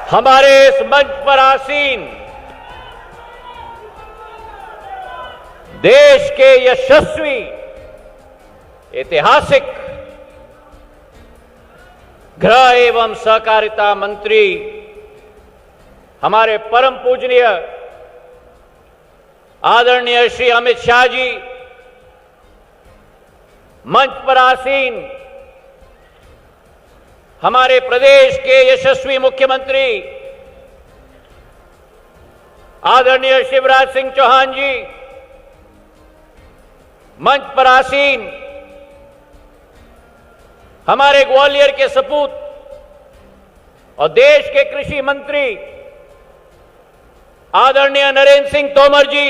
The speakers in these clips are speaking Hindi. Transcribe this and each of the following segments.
हमारे इस मंच पर आसीन देश के यशस्वी ऐतिहासिक गृह एवं सहकारिता मंत्री हमारे परम पूजनीय आदरणीय श्री अमित शाह जी, मंच पर आसीन हमारे प्रदेश के यशस्वी मुख्यमंत्री आदरणीय शिवराज सिंह चौहान जी, मंच पर आसीन हमारे ग्वालियर के सपूत और देश के कृषि मंत्री आदरणीय नरेंद्र सिंह तोमर जी,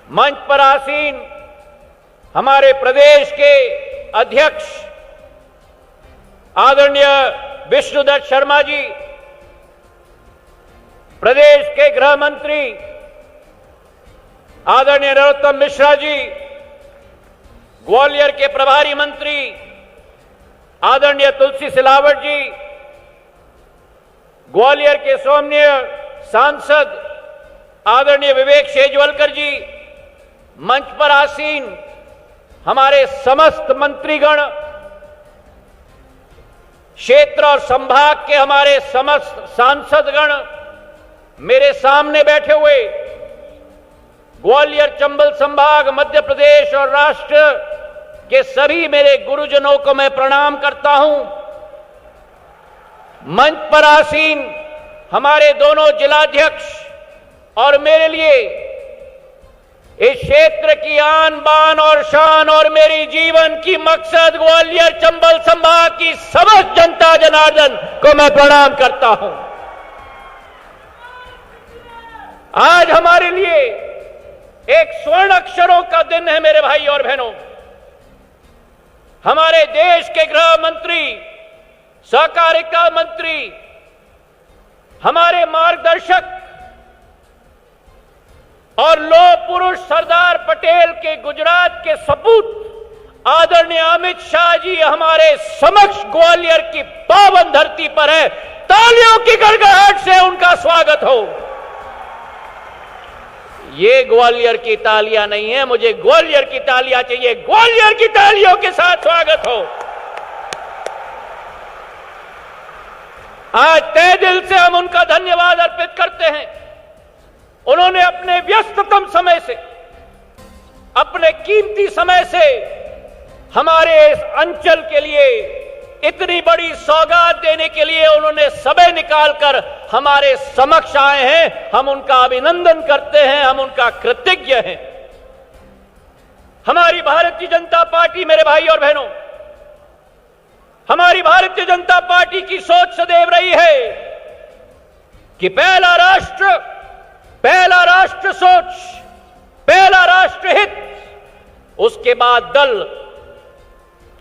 मंच पर आसीन हमारे प्रदेश के अध्यक्ष आदरणीय विष्णुदत्त शर्मा जी, प्रदेश के गृह मंत्री आदरणीय नरोत्तम मिश्रा जी, ग्वालियर के प्रभारी मंत्री आदरणीय तुलसी सिलावट जी, ग्वालियर के सौम्य सांसद आदरणीय विवेक शेजवलकर जी, मंच पर आसीन हमारे समस्त मंत्रीगण, क्षेत्र और संभाग के हमारे समस्त सांसदगण, मेरे सामने बैठे हुए ग्वालियर चंबल संभाग, मध्य प्रदेश और राष्ट्र के सभी मेरे गुरुजनों को मैं प्रणाम करता हूं। मंच पर आसीन हमारे दोनों जिलाध्यक्ष और मेरे लिए इस क्षेत्र की आन बान और शान और मेरी जीवन की मकसद ग्वालियर चंबल संभाग की समस्त जनता जनार्दन को मैं प्रणाम करता हूं। आज हमारे लिए एक स्वर्ण अक्षरों का दिन है मेरे भाई और बहनों। हमारे देश के गृह मंत्री, सहकारिता मंत्री, हमारे मार्गदर्शक और लौह पुरुष सरदार पटेल के गुजरात के सपूत आदरणीय अमित शाह जी हमारे समक्ष ग्वालियर की पावन धरती पर है। तालियों की गड़गड़ाहट से उनका स्वागत हो। ये ग्वालियर की तालियां नहीं है, मुझे ग्वालियर की तालियां चाहिए। ग्वालियर की तालियों के साथ स्वागत हो। आज तहे दिल से हम उनका धन्यवाद अर्पित करते हैं। उन्होंने अपने व्यस्ततम समय से, अपने कीमती समय से हमारे इस अंचल के लिए इतनी बड़ी सौगात देने के लिए उन्होंने समय निकालकर हमारे समक्ष आए हैं। हम उनका अभिनंदन करते हैं, हम उनका कृतज्ञ हैं। हमारी भारतीय जनता पार्टी, मेरे भाई और बहनों, हमारी भारतीय जनता पार्टी की सोच सदैव रही है कि पहला राष्ट्र सोच, पहला राष्ट्र हित, उसके बाद दल।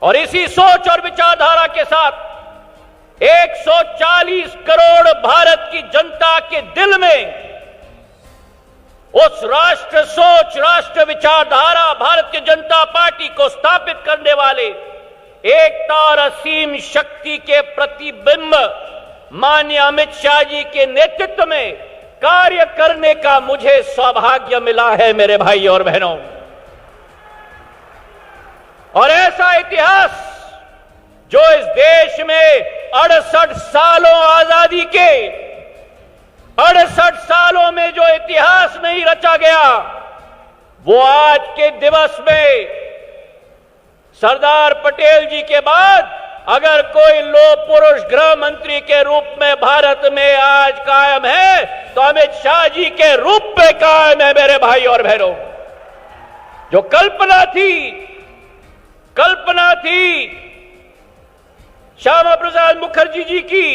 और इसी सोच और विचारधारा के साथ 140 करोड़ भारत की जनता के दिल में उस राष्ट्र सोच, राष्ट्र विचारधारा, भारतीय जनता पार्टी को स्थापित करने वाले एकता और असीम शक्ति के प्रतिबिंब माननीय अमित शाह जी के नेतृत्व में कार्य करने का मुझे सौभाग्य मिला है मेरे भाई और बहनों। और ऐसा इतिहास जो इस देश में 68 सालों आजादी के 68 सालों में जो इतिहास नहीं रचा गया, वो आज के दिवस में सरदार पटेल जी के बाद अगर कोई लौह पुरुष गृह मंत्री के रूप में भारत में आज कायम है तो अमित शाह जी के रूप में कायम है मेरे भाई और बहनों। जो कल्पना थी श्यामा प्रसाद मुखर्जी जी की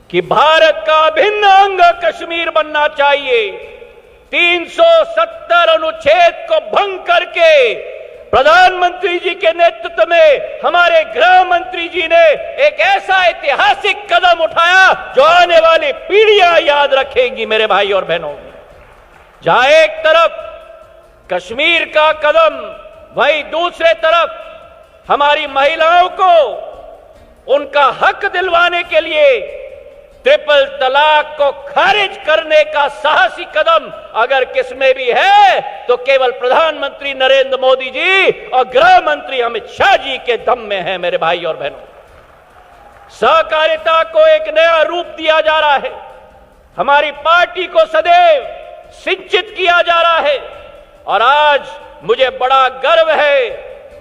कि भारत का अभिन्न अंग कश्मीर बनना चाहिए, 370 अनुच्छेद को भंग करके प्रधानमंत्री जी के नेतृत्व में हमारे गृह मंत्री जी ने एक ऐसा ऐतिहासिक कदम उठाया जो आने वाली पीढ़ियां याद रखेंगी मेरे भाई और बहनों। जहां एक तरफ कश्मीर का कदम, वहीं दूसरे तरफ हमारी महिलाओं को उनका हक दिलवाने के लिए ट्रिपल तलाक को खारिज करने का साहसी कदम अगर किसमें भी है तो केवल प्रधानमंत्री नरेंद्र मोदी जी और गृह मंत्री अमित शाह जी के दम में है। मेरे भाई और बहनों, सहकारिता को एक नया रूप दिया जा रहा है, हमारी पार्टी को सदैव सिंचित किया जा रहा है और आज मुझे बड़ा गर्व है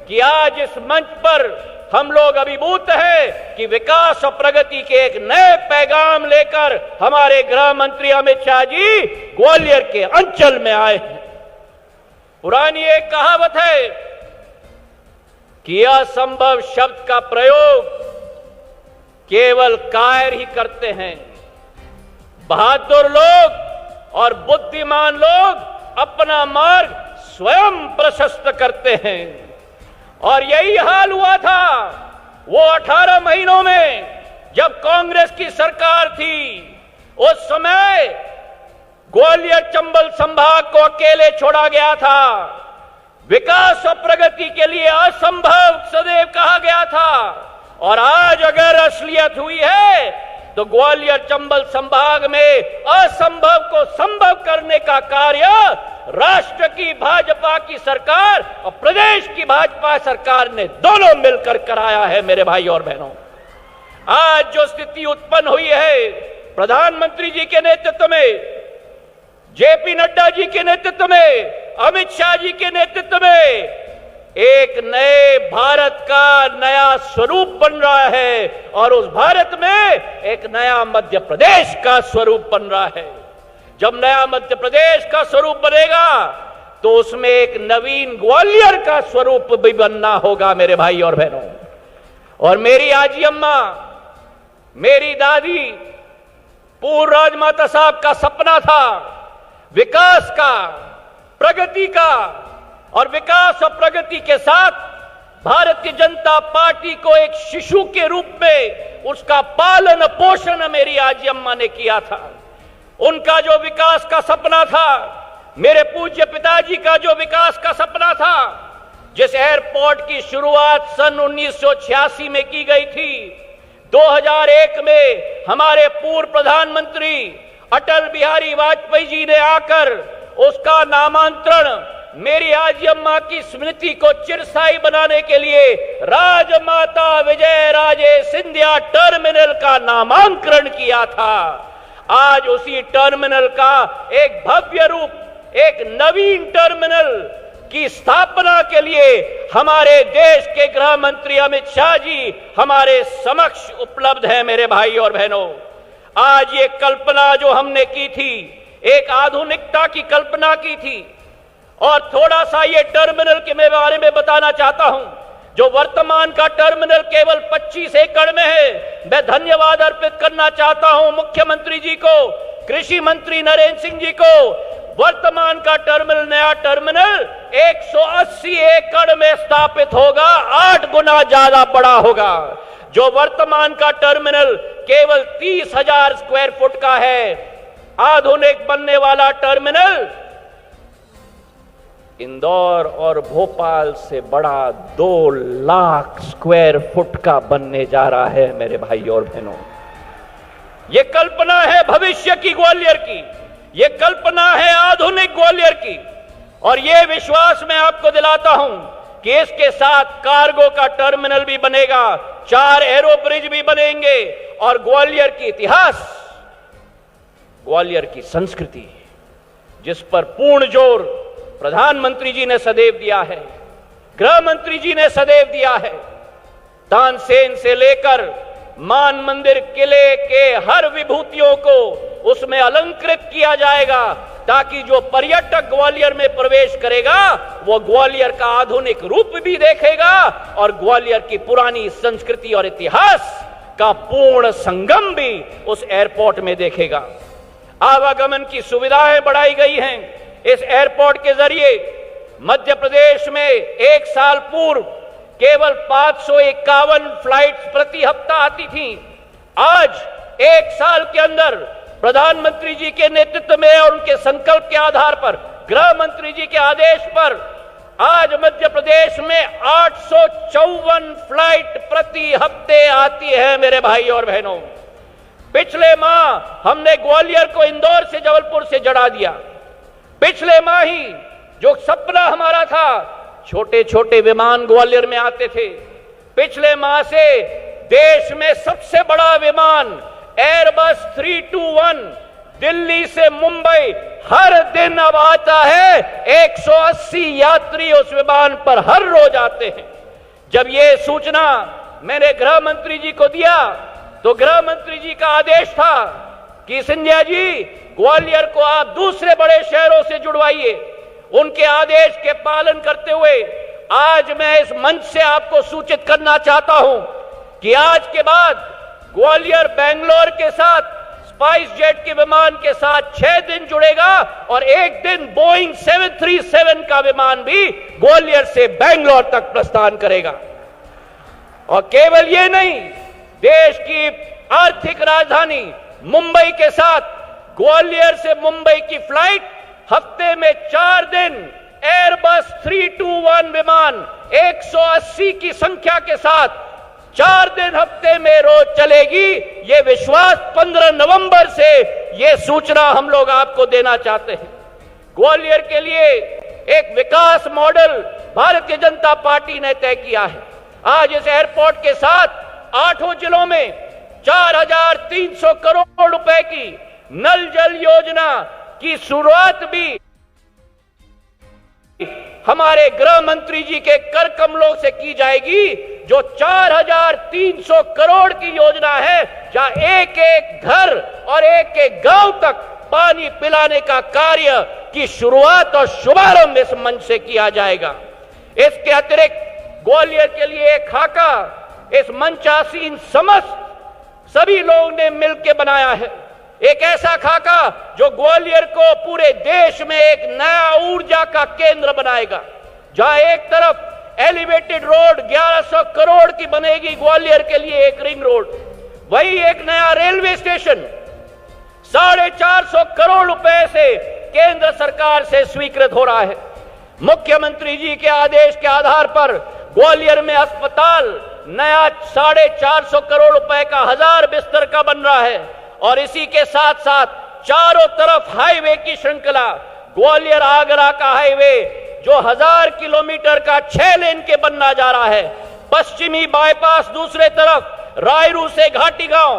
कि आज इस मंच पर हम लोग अभिभूत हैं कि विकास और प्रगति के एक नए पैगाम लेकर हमारे गृह मंत्री अमित शाह जी ग्वालियर के अंचल में आए हैं। पुरानी एक कहावत है कि असंभव शब्द का प्रयोग केवल कायर ही करते हैं। बहादुर लोग और बुद्धिमान लोग अपना मार्ग स्वयं प्रशस्त करते हैं और यही हाल हुआ था वो 18 महीनों में जब कांग्रेस की सरकार थी। उस समय ग्वालियर चंबल संभाग को अकेले छोड़ा गया था। विकास और प्रगति के लिए असंभव सदैव कहा गया था और आज अगर असलियत हुई है तो ग्वालियर चंबल संभाग में असंभव को संभव करने का कार्य राष्ट्र की भाजपा की सरकार और प्रदेश की भाजपा सरकार ने दोनों मिलकर कराया है। मेरे भाई और बहनों, आज जो स्थिति उत्पन्न हुई है प्रधानमंत्री जी के नेतृत्व में, जेपी नड्डा जी के नेतृत्व में, अमित शाह जी के नेतृत्व में एक नए भारत का नया स्वरूप बन रहा है और उस भारत में एक नया मध्य प्रदेश का स्वरूप बन रहा है। जब नया मध्य प्रदेश का स्वरूप बनेगा तो उसमें एक नवीन ग्वालियर का स्वरूप भी बनना होगा। मेरे भाई और बहनों, और मेरी आजी अम्मा, मेरी दादी, पूर्व राजमाता साहब का सपना था विकास का, प्रगति का, और विकास और प्रगति के साथ भारतीय जनता पार्टी को एक शिशु के रूप में उसका पालन पोषण मेरी आजी अम्मा ने किया था। उनका जो विकास का सपना था, मेरे पूज्य पिताजी का जो विकास का सपना था, जिस एयरपोर्ट की शुरुआत सन 1986 में की गई थी, 2001 में हमारे पूर्व प्रधानमंत्री अटल बिहारी वाजपेयी जी ने आकर उसका नामांतरण मेरी आजी अम्मा की स्मृति को चिरस्थायी बनाने के लिए राजमाता विजय राजे सिंधिया टर्मिनल का नामांकन किया था। आज उसी टर्मिनल का एक भव्य रूप, एक नवीन टर्मिनल की स्थापना के लिए हमारे देश के गृह मंत्री अमित शाह जी हमारे समक्ष उपलब्ध हैं। मेरे भाई और बहनों, आज ये कल्पना जो हमने की थी, एक आधुनिकता की कल्पना की थी और थोड़ा सा ये टर्मिनल के बारे में बताना चाहता हूं। जो वर्तमान का टर्मिनल केवल 25 एकड़ में है, मैं धन्यवाद अर्पित करना चाहता हूं मुख्यमंत्री जी को, कृषि मंत्री नरेंद्र सिंह जी को। वर्तमान का टर्मिनल, नया टर्मिनल 180 एकड़ में स्थापित होगा, 8 गुना ज्यादा बड़ा होगा। जो वर्तमान का टर्मिनल केवल 30,000 स्क्वायर फुट का है, आधुनिक बनने वाला टर्मिनल इंदौर और भोपाल से बड़ा 2 लाख स्क्वायर फुट का बनने जा रहा है। मेरे भाई और बहनों, ये कल्पना है भविष्य की ग्वालियर की, ये कल्पना है आधुनिक ग्वालियर की, और ये विश्वास मैं आपको दिलाता हूं कि इसके साथ कार्गो का टर्मिनल भी बनेगा, 4 एरो ब्रिज भी बनेंगे और ग्वालियर की इतिहास, ग्वालियर की संस्कृति, जिस पर पूर्ण जोर प्रधानमंत्री जी ने सदैव दिया है, गृह मंत्री जी ने सदैव दिया है। तानसेन से लेकर मान मंदिर किले के हर विभूतियों को उसमें अलंकृत किया जाएगा, ताकि जो पर्यटक ग्वालियर में प्रवेश करेगा वो ग्वालियर का आधुनिक रूप भी देखेगा और ग्वालियर की पुरानी संस्कृति और इतिहास का पूर्ण संगम भी उस एयरपोर्ट में देखेगा। आवागमन की सुविधाएं बढ़ाई गई हैं। इस एयरपोर्ट के जरिए मध्य प्रदेश में एक साल पूर्व केवल 551 फ्लाइट्स प्रति हफ्ता आती थीं। आज एक साल के अंदर प्रधानमंत्री जी के नेतृत्व में और उनके संकल्प के आधार पर, गृह मंत्री जी के आदेश पर आज मध्य प्रदेश में 854 फ्लाइट प्रति हफ्ते आती है मेरे भाई और बहनों। पिछले माह हमने ग्वालियर को इंदौर से, जबलपुर से जड़ा दिया। पिछले माह ही जो सपना हमारा था, छोटे छोटे विमान ग्वालियर में आते थे, पिछले माह से देश में सबसे बड़ा विमान एयरबस 321 दिल्ली से मुंबई हर दिन अब आता है। 180 यात्री उस विमान पर हर रोज आते हैं। जब ये सूचना मैंने गृह मंत्री जी को दिया तो गृह मंत्री जी का आदेश था कि सिंधिया जी, ग्वालियर को आप दूसरे बड़े शहरों से जुड़वाइए। उनके आदेश के पालन करते हुए आज मैं इस मंच से आपको सूचित करना चाहता हूं कि आज के बाद ग्वालियर बेंगलोर के साथ स्पाइस जेट के विमान के साथ 6 दिन जुड़ेगा और एक दिन बोइंग 737 का विमान भी ग्वालियर से बेंगलोर तक प्रस्थान करेगा। और केवल ये नहीं, देश की आर्थिक राजधानी मुंबई के साथ ग्वालियर से मुंबई की फ्लाइट हफ्ते में 4 दिन एयरबस 321 विमान 180 की संख्या के साथ 4 दिन हफ्ते में रोज चलेगी। ये विश्वास 15 नवंबर से ये सूचना हम लोग आपको देना चाहते हैं। ग्वालियर के लिए एक विकास मॉडल भारतीय जनता पार्टी ने तय किया है। आज इस एयरपोर्ट के साथ 8 जिलों में 4300 करोड़ रुपए की नल जल योजना की शुरुआत भी हमारे गृह मंत्री जी के कर कमलों से की जाएगी, जो 4300 करोड़ की योजना है, जहां एक एक घर और एक एक गांव तक पानी पिलाने का कार्य की शुरुआत और शुभारंभ इस मंच से किया जाएगा। इसके अतिरिक्त ग्वालियर के लिए एक खाका इस मंचासीन समस्त सभी लोगों ने मिलकर बनाया है। एक ऐसा खाका जो ग्वालियर को पूरे देश में एक नया ऊर्जा का केंद्र बनाएगा, जहां एक तरफ एलिवेटेड रोड 1100 करोड़ की बनेगी ग्वालियर के लिए एक रिंग रोड, वही एक नया रेलवे स्टेशन 450 करोड़ रुपए से केंद्र सरकार से स्वीकृत हो रहा है। मुख्यमंत्री जी के आदेश के आधार पर ग्वालियर में अस्पताल नया 450 करोड़ रुपए का 1000 बिस्तर का बन रहा है और इसी के साथ साथ चारों तरफ हाईवे की श्रृंखला, ग्वालियर आगरा का हाईवे जो 1000 किलोमीटर का 6 लेन के बनना जा रहा है, पश्चिमी बाईपास दूसरे तरफ रायरू से घाटी गांव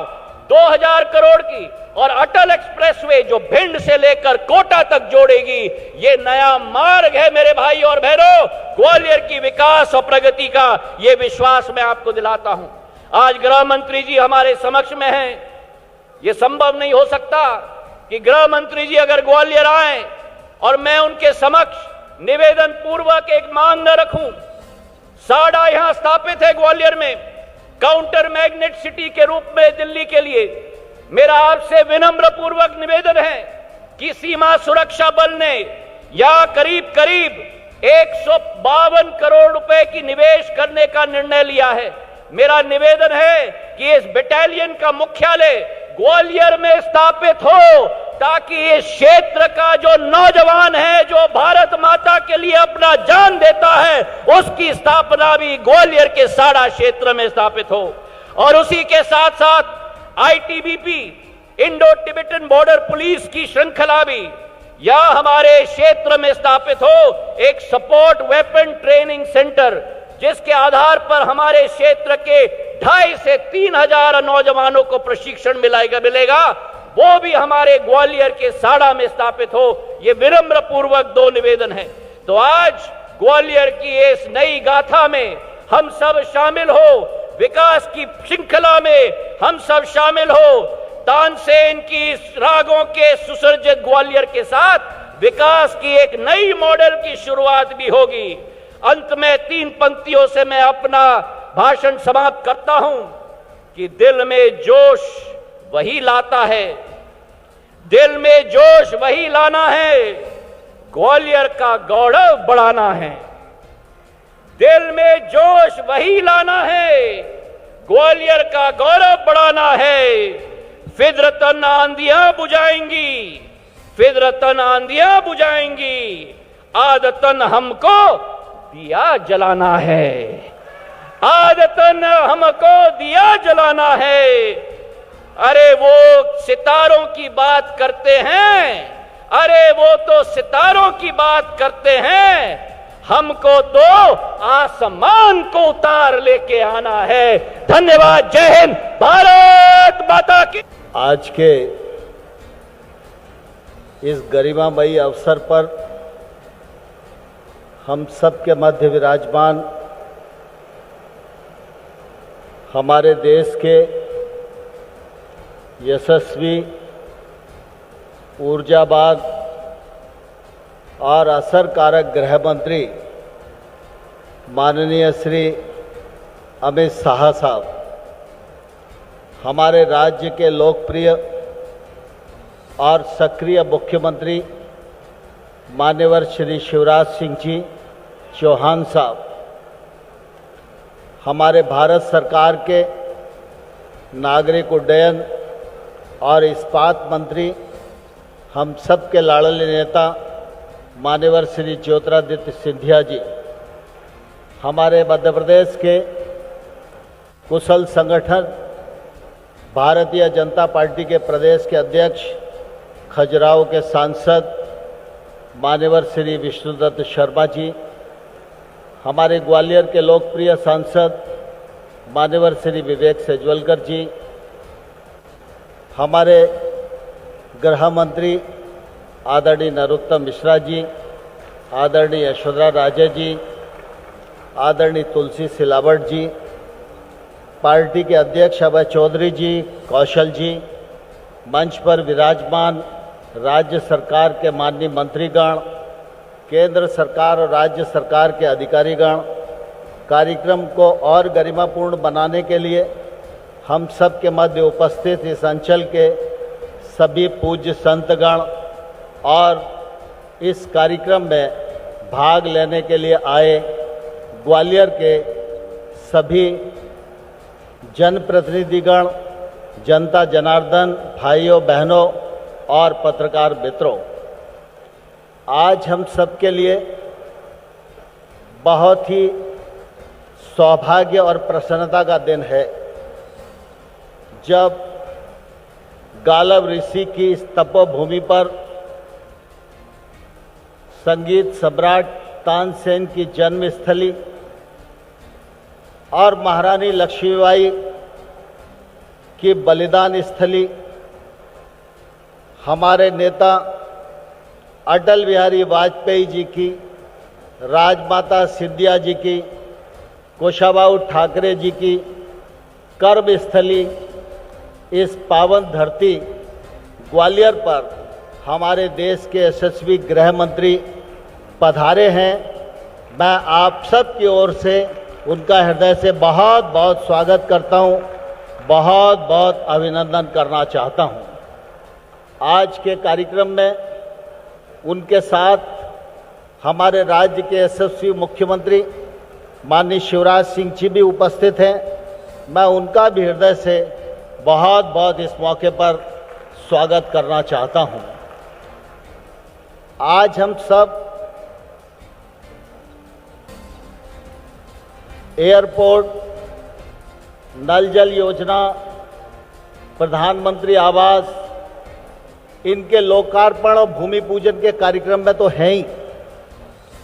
2000 करोड़ की, और अटल एक्सप्रेसवे जो भिंड से लेकर कोटा तक जोड़ेगी। ये नया मार्ग है मेरे भाई और बहनों, ग्वालियर की विकास और प्रगति का ये विश्वास मैं आपको दिलाता हूं। आज गृह मंत्री जी हमारे समक्ष में हैं। ये संभव नहीं हो सकता कि गृह मंत्री जी अगर ग्वालियर आए और मैं उनके समक्ष निवेदन पूर्वक एक मांग न रखूं। साडा यहां स्थापित है ग्वालियर में काउंटर मैग्नेट सिटी के रूप में दिल्ली के लिए। मेरा आपसे विनम्र पूर्वक निवेदन है कि सीमा सुरक्षा बल ने यहां करीब करीब 152 करोड़ रुपए की निवेश करने का निर्णय लिया है। मेरा निवेदन है कि इस बटालियन का मुख्यालय ग्वालियर में स्थापित हो, ताकि इस क्षेत्र का जो नौजवान है, जो भारत माता के लिए अपना जान देता है, उसकी स्थापना भी ग्वालियर के साडा क्षेत्र में स्थापित हो। और उसी के साथ साथ ITBP Indo Tibetan border police की श्रृंखला भी यहां हमारे क्षेत्र में स्थापित हो। एक सपोर्ट वेपन ट्रेनिंग सेंटर जिसके आधार पर हमारे क्षेत्र के 2,500 से 3,000 नौजवानों को प्रशिक्षण मिलेगा, वो भी हमारे ग्वालियर के साडा में स्थापित हो। ये विनम्र पूर्वक 2 निवेदन है। तो आज ग्वालियर की इस नई गाथा में हम सब शामिल हो, विकास की श्रृंखला में हम सब शामिल हो। तानसेन की रागों के सुसज्जित ग्वालियर के साथ विकास की एक नई मॉडल की शुरुआत भी होगी। अंत में 3 पंक्तियों से मैं अपना भाषण समाप्त करता हूं कि दिल में जोश वही लाता है, दिल में जोश वही लाना है, ग्वालियर का गौरव बढ़ाना है। दिल में जोश वही लाना है, ग्वालियर का गौरव बढ़ाना है। फिदरतन आंधियां बुझाएंगी, फिदरतन आंधियां बुझाएंगी, आदतन हमको दिया जलाना है, आदतन हमको दिया जलाना है। अरे वो सितारों की बात करते हैं, अरे वो तो सितारों की बात करते हैं, हमको तो आसमान को उतार लेके आना है। धन्यवाद। जय हिंद। भारत माता की। आज के इस गरिमामयी अवसर पर हम सबके मध्य विराजमान हमारे देश के यशस्वी, ऊर्जावान और असरकारक गृह मंत्री माननीय श्री अमित शाह साहब, हमारे राज्य के लोकप्रिय और सक्रिय मुख्यमंत्री मान्यवर श्री शिवराज सिंह जी चौहान साहब, हमारे भारत सरकार के नागरिक उड्डयन और इस्पात मंत्री, हम सब के लाडले नेता मान्यवर श्री ज्योतिरादित्य सिंधिया जी, हमारे मध्य प्रदेश के कुशल संगठन भारतीय जनता पार्टी के प्रदेश के अध्यक्ष, खजुराहो के सांसद मान्यवर श्री विष्णुदत्त शर्मा जी, हमारे ग्वालियर के लोकप्रिय सांसद मान्यवर श्री विवेक सेजवलकर जी, हमारे गृह मंत्री आदरणीय नरोत्तम मिश्रा जी, आदरणीय यशोधरा राजे जी, आदरणीय तुलसी सिलावट जी, पार्टी के अध्यक्ष अभय चौधरी जी, कौशल जी, मंच पर विराजमान राज्य सरकार के माननीय मंत्रीगण, केंद्र सरकार और राज्य सरकार के अधिकारीगण, कार्यक्रम को और गरिमापूर्ण बनाने के लिए हम सब के मध्य उपस्थित इस अंचल के सभी पूज्य संतगण और इस कार्यक्रम में भाग लेने के लिए आए ग्वालियर के सभी जनप्रतिनिधिगण, जनता जनार्दन, भाइयों बहनों और पत्रकार मित्रों, आज हम सबके लिए बहुत ही सौभाग्य और प्रसन्नता का दिन है जब गालव ऋषि की इस तपोभूमि पर संगीत सम्राट तानसेन की जन्मस्थली और महारानी लक्ष्मीबाई की बलिदान स्थली, हमारे नेता अटल बिहारी वाजपेयी जी की, राजमाता सिंधिया जी की, कुशाभाऊ ठाकरे जी की कर्मस्थली, इस पावन धरती ग्वालियर पर हमारे देश के यशस्वी गृह मंत्री पधारे हैं। मैं आप सब की ओर से उनका हृदय से बहुत बहुत स्वागत करता हूं, बहुत बहुत अभिनंदन करना चाहता हूं। आज के कार्यक्रम में उनके साथ हमारे राज्य के यशस्वी मुख्यमंत्री माननीय शिवराज सिंह जी भी उपस्थित हैं। मैं उनका भी हृदय से बहुत बहुत इस मौके पर स्वागत करना चाहता हूं। आज हम सब एयरपोर्ट, नल जल योजना, प्रधानमंत्री आवास, इनके लोकार्पण और भूमि पूजन के कार्यक्रम में तो हैं ही,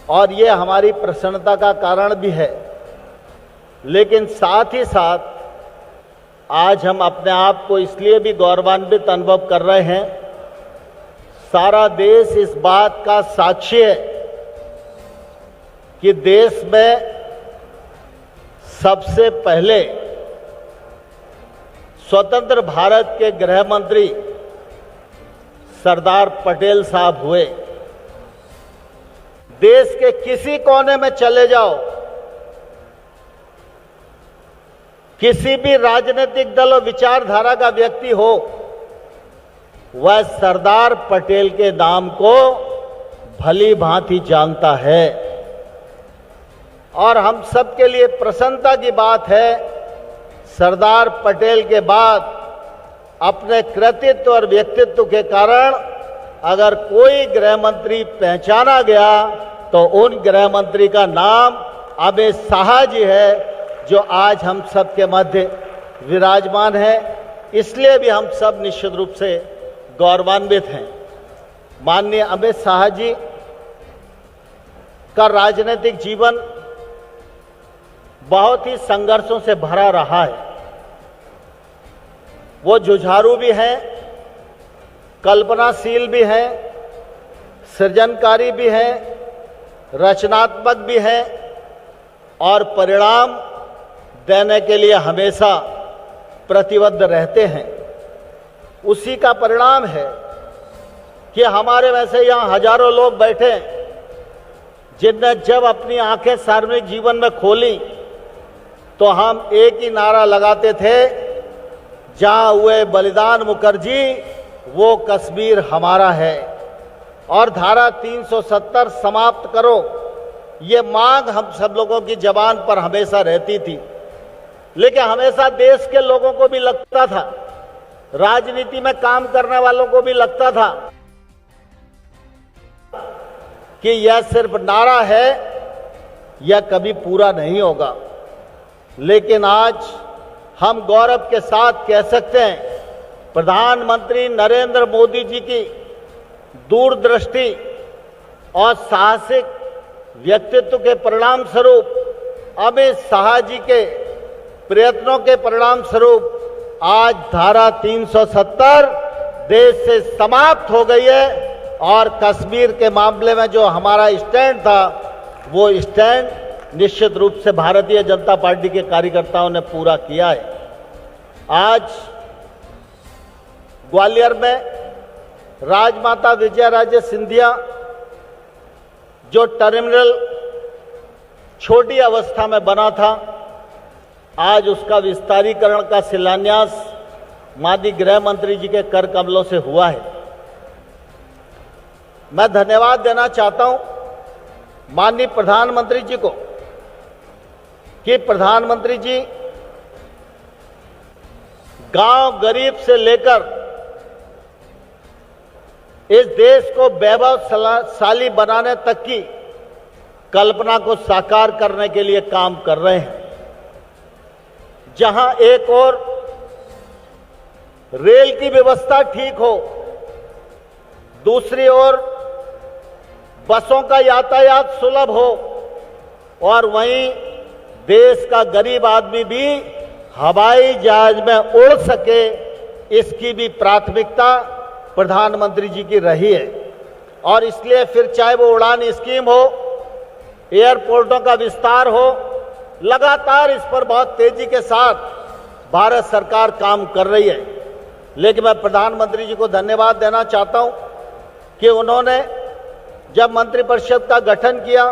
और ये हमारी प्रसन्नता का कारण भी है, लेकिन साथ ही साथ आज हम अपने आप को इसलिए भी गौरवान्वित अनुभव कर रहे हैं, सारा देश इस बात का साक्षी है कि देश में सबसे पहले स्वतंत्र भारत के गृह मंत्री सरदार पटेल साहब हुए। देश के किसी कोने में चले जाओ, किसी भी राजनीतिक दल और विचारधारा का व्यक्ति हो, वह सरदार पटेल के नाम को भली भांति जानता है। और हम सबके लिए प्रसन्नता की बात है, सरदार पटेल के बाद अपने कृतित्व और व्यक्तित्व के कारण अगर कोई गृह मंत्री पहचाना गया तो उन गृह मंत्री का नाम अमित शाह जी है, जो आज हम सब के मध्य विराजमान है। इसलिए भी हम सब निश्चित रूप से गौरवान्वित हैं। माननीय अमित शाह जी का राजनीतिक जीवन बहुत ही संघर्षों से भरा रहा है। वो जुझारू भी हैं, कल्पनाशील भी हैं, सृजनकारी भी हैं, रचनात्मक भी हैं और परिणाम देने के लिए हमेशा प्रतिबद्ध रहते हैं। उसी का परिणाम है कि हमारे वैसे यहाँ हजारों लोग बैठे, जिनने जब अपनी आंखें सार्वजनिक जीवन में खोली तो हम एक ही नारा लगाते थे, जहां हुए बलिदान मुखर्जी वो कश्मीर हमारा है और धारा 370 समाप्त करो, ये मांग हम सब लोगों की जबान पर हमेशा रहती थी। लेकिन हमेशा देश के लोगों को भी लगता था, राजनीति में काम करने वालों को भी लगता था कि यह सिर्फ नारा है, यह कभी पूरा नहीं होगा। लेकिन आज हम गौरव के साथ कह सकते हैं, प्रधानमंत्री नरेंद्र मोदी जी की दूरदृष्टि और साहसिक व्यक्तित्व के परिणाम स्वरूप, अमित शाह जी के प्रयत्नों के परिणाम स्वरूप आज धारा 370 देश से समाप्त हो गई है और कश्मीर के मामले में जो हमारा स्टैंड था, वो स्टैंड निश्चित रूप से भारतीय जनता पार्टी के कार्यकर्ताओं ने पूरा किया है। आज ग्वालियर में राजमाता विजयाराजे सिंधिया जो टर्मिनल छोटी अवस्था में बना था, आज उसका विस्तारीकरण का शिलान्यास माननीय गृह मंत्री जी के कर कमलों से हुआ है। मैं धन्यवाद देना चाहता हूं माननीय प्रधानमंत्री जी को कि प्रधानमंत्री जी गांव गरीब से लेकर इस देश को वैभवशाली बनाने तक की कल्पना को साकार करने के लिए काम कर रहे हैं। जहां एक और रेल की व्यवस्था ठीक हो, दूसरी ओर बसों का यातायात सुलभ हो और वहीं देश का गरीब आदमी भी हवाई जहाज में उड़ सके, इसकी भी प्राथमिकता प्रधानमंत्री जी की रही है। और इसलिए फिर चाहे वो उड़ान स्कीम हो, एयरपोर्टों का विस्तार हो, लगातार इस पर बहुत तेजी के साथ भारत सरकार काम कर रही है। लेकिन मैं प्रधानमंत्री जी को धन्यवाद देना चाहता हूं कि उन्होंने जब मंत्रिपरिषद का गठन किया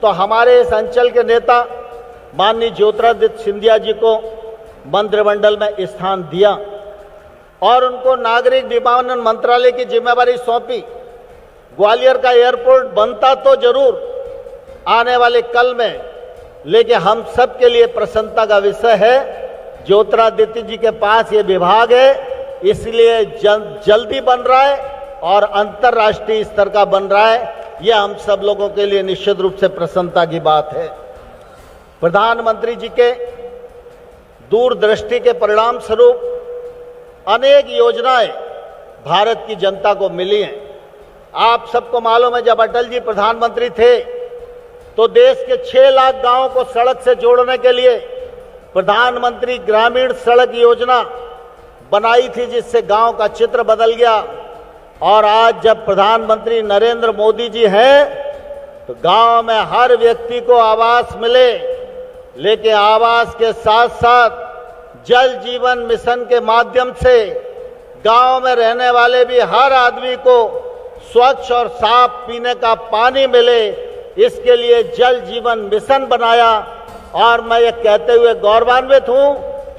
तो हमारे इस अंचल के नेता माननीय ज्योतिरादित्य सिंधिया जी को मंत्रिमंडल में स्थान दिया और उनको नागरिक विमानन मंत्रालय की जिम्मेवारी सौंपी। ग्वालियर का एयरपोर्ट बनता तो जरूर आने वाले कल में, लेकिन हम सब के लिए प्रसन्नता का विषय है, ज्योतिरादित्य जी के पास ये विभाग है, इसलिए जल्दी बन रहा है और अंतर्राष्ट्रीय स्तर का बन रहा है। यह हम सब लोगों के लिए निश्चित रूप से प्रसन्नता की बात है। प्रधानमंत्री जी के दूरदृष्टि के परिणाम स्वरूप अनेक योजनाएं भारत की जनता को मिली हैं। आप सबको मालूम है, जब अटल जी प्रधानमंत्री थे तो देश के 6 लाख गांवों को सड़क से जोड़ने के लिए प्रधानमंत्री ग्रामीण सड़क योजना बनाई थी, जिससे गांव का चित्र बदल गया। और आज जब प्रधानमंत्री नरेंद्र मोदी जी हैं तो गांव में हर व्यक्ति को आवास मिले, लेकिन आवास के साथ साथ जल जीवन मिशन के माध्यम से गांव में रहने वाले भी हर आदमी को स्वच्छ और साफ पीने का पानी मिले, इसके लिए जल जीवन मिशन बनाया। और मैं ये कहते हुए गौरवान्वित हूं,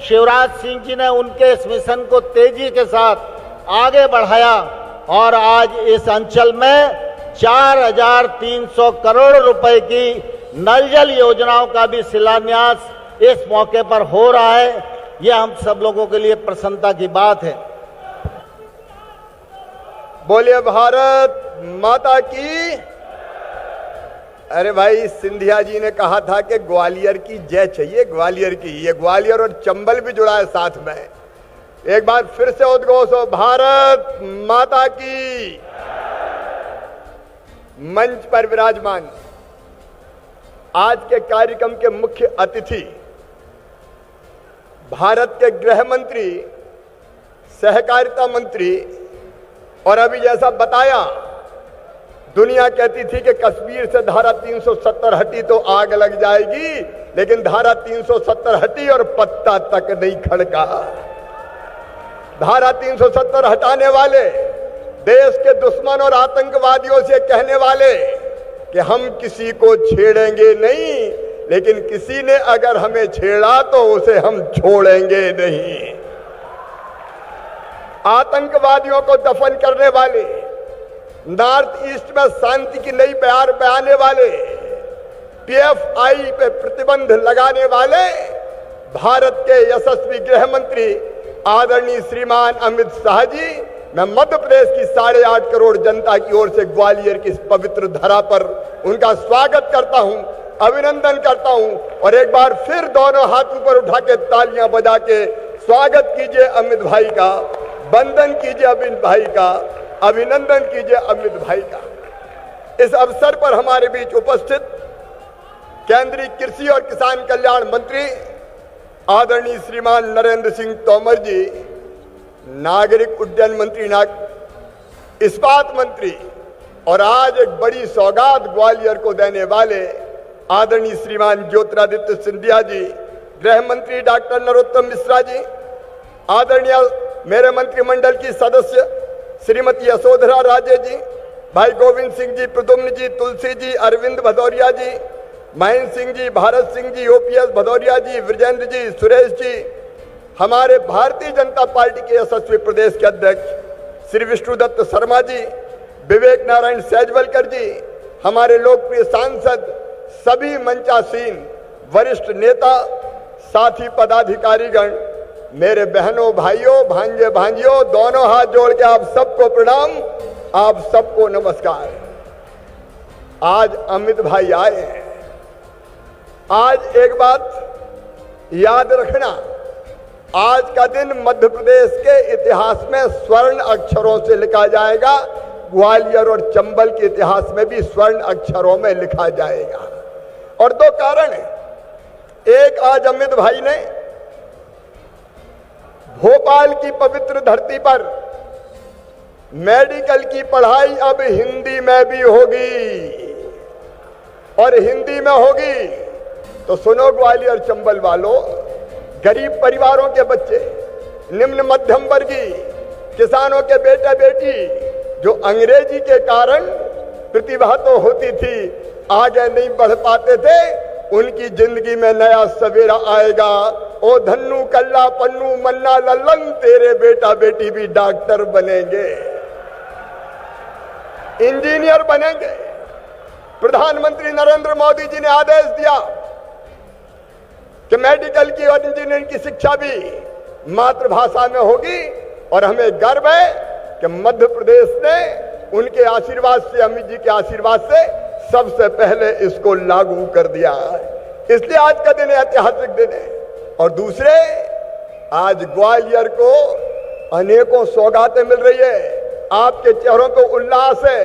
शिवराज सिंह जी ने उनके इस मिशन को तेजी के साथ आगे बढ़ाया और आज इस अंचल में 4300 करोड़ रुपए की नल जल योजनाओं का भी शिलान्यास इस मौके पर हो रहा है। यह हम सब लोगों के लिए प्रसन्नता की बात है। बोलिए भारत माता की। अरे भाई, सिंधिया जी ने कहा था कि ग्वालियर की जय चाहिए, ग्वालियर की। ये ग्वालियर और चंबल भी जुड़ा है साथ में। एक बार फिर से उद्घोष हो, भारत माता की। मंच पर विराजमान आज के कार्यक्रम के मुख्य अतिथि भारत के गृह मंत्री, सहकारिता मंत्री, और अभी जैसा बताया, दुनिया कहती थी कि कश्मीर से धारा 370 हटी तो आग लग जाएगी, लेकिन धारा 370 हटी और पत्ता तक नहीं खड़का। धारा 370 हटाने वाले देश के दुश्मन और आतंकवादियों से कहने वाले कि हम किसी को छेड़ेंगे नहीं, लेकिन किसी ने अगर हमें छेड़ा तो उसे हम छोड़ेंगे नहीं। आतंकवादियों को दफन करने वाले, नॉर्थ ईस्ट में शांति की नई बयार बयाने वाले, पीएफआई पे प्रतिबंध लगाने वाले भारत के यशस्वी गृह मंत्री आदरणीय श्रीमान अमित शाह जी, मैं मध्य प्रदेश की 8.5 करोड़ जनता की ओर से ग्वालियर की इस पवित्र धरा पर उनका स्वागत करता हूं, अभिनंदन करता हूं। और एक बार फिर दोनों हाथ ऊपर उठा के तालियां बजा के स्वागत कीजिए अमित भाई का, वंदन कीजिए अमित भाई का, अभिनंदन कीजिए अमित भाई का। इस अवसर पर हमारे बीच उपस्थित केंद्रीय कृषि और किसान कल्याण मंत्री आदरणीय श्रीमान नरेंद्र सिंह तोमर जी, नागरिक उड्डयन मंत्री, इस्पात मंत्री, और आज एक बड़ी सौगात ग्वालियर को देने वाले आदरणीय श्रीमान ज्योतिरादित्य सिंधिया जी, गृह मंत्री डॉक्टर नरोत्तम मिश्रा जी, आदरणीय मेरे मंत्रिमंडल की सदस्य श्रीमती यशोधरा राजे जी, भाई गोविंद सिंह जी, प्रद्युम्न जी, तुलसी जी, अरविंद भदौरिया जी, महेंद्र सिंह जी, भारत सिंह जी, ओपीएस भदौरिया जी, विजेंद्र जी, सुरेश जी, हमारे भारतीय जनता पार्टी के यशस्वी प्रदेश के अध्यक्ष श्री विष्णुदत्त शर्मा जी, विवेक नारायण सैजवलकर जी, हमारे लोकप्रिय सांसद, सभी मंचासीन वरिष्ठ नेता, साथी पदाधिकारीगण, मेरे बहनों भाइयों, भांजे भांजियों, दोनों हाथ जोड़ के आप सबको प्रणाम, आप सबको नमस्कार। आज अमित भाई आए हैं। आज एक बात याद रखना, आज का दिन मध्य प्रदेश के इतिहास में स्वर्ण अक्षरों से लिखा जाएगा, ग्वालियर और चंबल के इतिहास में भी स्वर्ण अक्षरों में लिखा जाएगा। और दो कारण है। एक, आज अमित भाई ने भोपाल की पवित्र धरती पर मेडिकल की पढ़ाई अब हिंदी में भी होगी, और हिंदी में होगी तो सुनो ग्वालियर चंबल वालों, गरीब परिवारों के बच्चे, निम्न मध्यम वर्गीय किसानों के बेटे बेटी जो अंग्रेजी के कारण प्रतिभा तो होती थी, आगे नहीं बढ़ पाते थे, उनकी जिंदगी में नया सवेरा आएगा। ओ धन्नू कल्ला पन्नू मन्ना लल्लन, तेरे बेटा बेटी भी डॉक्टर बनेंगे, इंजीनियर बनेंगे। प्रधानमंत्री नरेंद्र मोदी जी ने आदेश दिया कि मेडिकल की और इंजीनियरिंग की शिक्षा भी मातृभाषा में होगी, और हमें गर्व है कि मध्य प्रदेश ने उनके आशीर्वाद से, अमित जी के आशीर्वाद से सबसे पहले इसको लागू कर दिया है। इसलिए आज का दिन ऐतिहासिक दिन है। और दूसरे, आज ग्वालियर को अनेकों सौगातें मिल रही है। आपके चेहरों पे उल्लास है,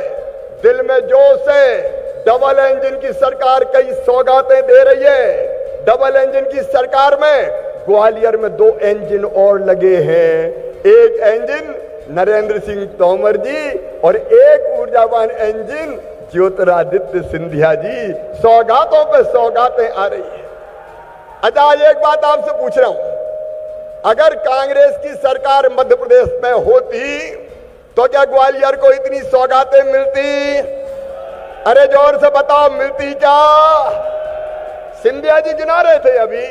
दिल में जोश है। डबल इंजन की सरकार कई सौगातें दे रही है। डबल इंजन की सरकार में ग्वालियर में 2 इंजन और लगे हैं। एक इंजन नरेंद्र सिंह तोमर जी और एक ऊर्जावान इंजन ज्योतिरादित्य सिंधिया जी। सौगातों पे सौगातें आ रही है। अच्छा, एक बात आपसे पूछ रहा हूं, अगर कांग्रेस की सरकार मध्य प्रदेश में होती तो क्या ग्वालियर को इतनी सौगातें मिलती? अरे जोर से बताओ, मिलती क्या? सिंधिया जी गिना रहे थे अभी,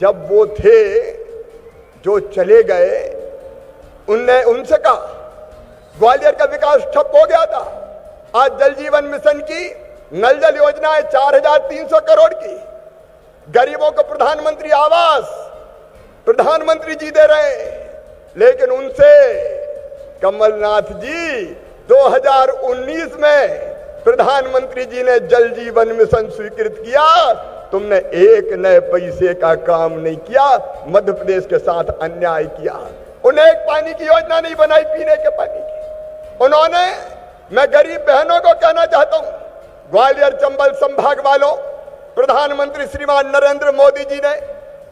जब वो थे जो चले गए, उनसे कहा ग्वालियर का विकास ठप हो गया था। आज जल जीवन मिशन की नल जल योजना है 4300 करोड़ की। गरीबों को प्रधानमंत्री आवास प्रधानमंत्री जी दे रहे हैं, लेकिन उनसे कमलनाथ जी 2019 में प्रधानमंत्री जी ने जल जीवन मिशन स्वीकृत किया, तुमने एक नए पैसे का काम नहीं किया, मध्य प्रदेश के साथ अन्याय किया। उन्हें एक पानी की योजना नहीं बनाई पीने के पानी की उन्होंने। मैं गरीब बहनों को कहना चाहता हूं, ग्वालियर चंबल संभाग वालों, प्रधानमंत्री श्रीमान नरेंद्र मोदी जी ने,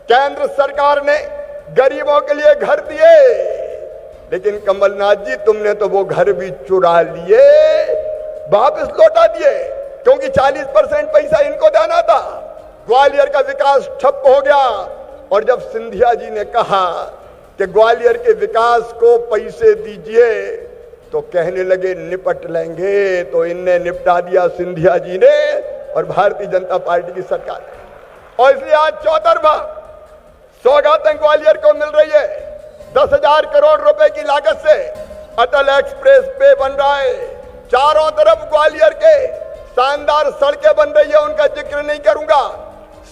केंद्र सरकार ने गरीबों के लिए घर दिए, लेकिन कमलनाथ जी तुमने तो वो घर भी चुरा लिए, वापस लौटा दिए, क्योंकि 40% पैसा इनको देना था। ग्वालियर का विकास ठप हो गया। और जब सिंधिया जी ने कहा कि ग्वालियर के विकास को पैसे दीजिए, तो कहने लगे निपट लेंगे, तो इनने निपटा दिया सिंधिया जी ने और भारतीय जनता पार्टी की सरकार ने। और इसलिए आज चौतरफा सौगातें ग्वालियर को मिल रही है। 10,000 करोड़ रुपए की लागत से अटल एक्सप्रेस वे बन रहा है। चारों तरफ ग्वालियर के शानदार सड़कें बन रही है, उनका जिक्र नहीं करूंगा।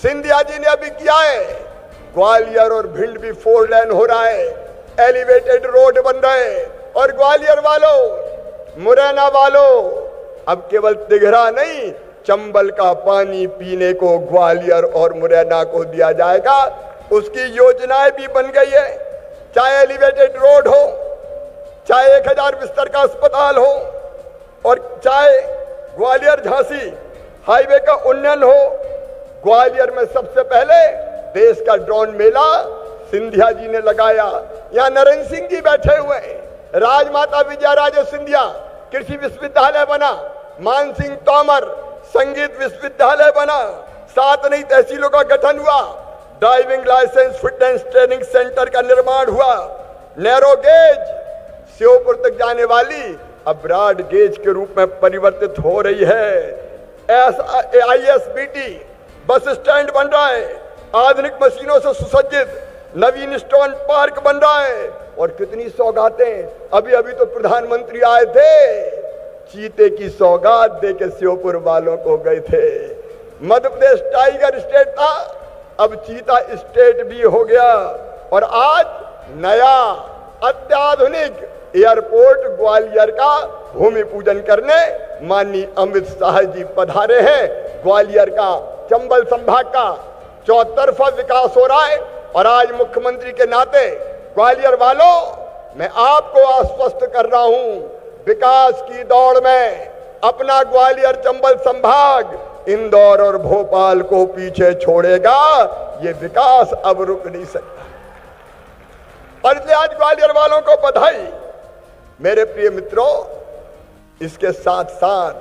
सिंधिया जी ने अभी किया है, ग्वालियर और भिंड भी 4 लेन हो रहा है, एलिवेटेड रोड बन रहे। और ग्वालियर वालों, मुरैना वालों, अब केवल तिघरा नहीं, चंबल का पानी पीने को ग्वालियर और मुरैना को दिया जाएगा। उसकी योजनाएं भी बन गई है, चाहे एलिवेटेड रोड हो, चाहे 1000 बिस्तर का अस्पताल हो, और चाहे ग्वालियर झांसी हाईवे का उन्नयन हो। ग्वालियर में सबसे पहले देश का ड्रोन मेला सिंधिया जी ने लगाया। यहां नरेंद्र सिंह जी बैठे हुए हैं, राजमाता विजयाराजे सिंधिया कृषि विश्वविद्यालय बना, मान सिंह तोमर संगीत विश्वविद्यालय बना, 7 नई तहसीलों का गठन हुआ, driving licence fitness training centre का निर्माण हुआ, नैरो गेज श्योपुर तक जाने वाली अब ब्रॉड गेज के रूप में परिवर्तित हो रही है। ISBT बस स्टैंड बन रहा है, आधुनिक मशीनों से सुसज्जित नवीन स्टोन पार्क बन रहा है। और कितनी सौगातें, अभी अभी तो प्रधानमंत्री आए थे, चीते की सौगात दे के श्योपुर वालों को गए थे। मध्य प्रदेश टाइगर स्टेट था, अब चीता स्टेट भी हो गया। और आज नया अत्याधुनिक एयरपोर्ट ग्वालियर का भूमि पूजन करने माननीय अमित शाह जी पधारे हैं। ग्वालियर का, चंबल संभाग का चौतरफा विकास हो रहा है। और आज मुख्यमंत्री के नाते ग्वालियर वालों, मैं आपको आश्वस्त कर रहा हूं, विकास की दौड़ में अपना ग्वालियर चंबल संभाग इंदौर और भोपाल को पीछे छोड़ेगा। ये विकास अब रुक नहीं सकता। और इसलिए आज ग्वालियर वालों को बधाई। मेरे प्रिय मित्रों, इसके साथ साथ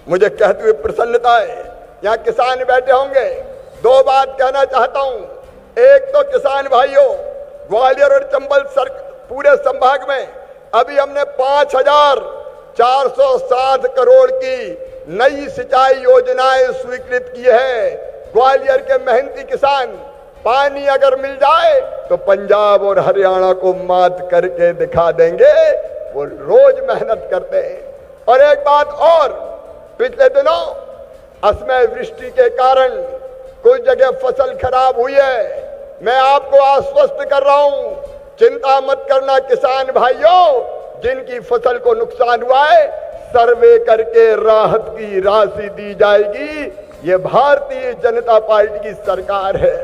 मुझे कहते हुए प्रसन्नता है, यहां किसान बैठे होंगे, 2 बात कहना चाहता हूं। एक तो किसान भाइयों, ग्वालियर और चंबल पूरे संभाग में अभी हमने 5,460 करोड़ की नई सिंचाई योजनाएं स्वीकृत की है। ग्वालियर के मेहनती किसान, पानी अगर मिल जाए तो पंजाब और हरियाणा को मात करके दिखा देंगे। वो रोज मेहनत करते हैं। और एक बात और, पिछले दिनों असमय वृष्टि के कारण कुछ जगह फसल खराब हुई है। मैं आपको आश्वस्त कर रहा हूं, चिंता मत करना किसान भाइयों, जिनकी फसल को नुकसान हुआ है, सर्वे करके राहत की राशि दी जाएगी। ये भारतीय जनता पार्टी की सरकार है।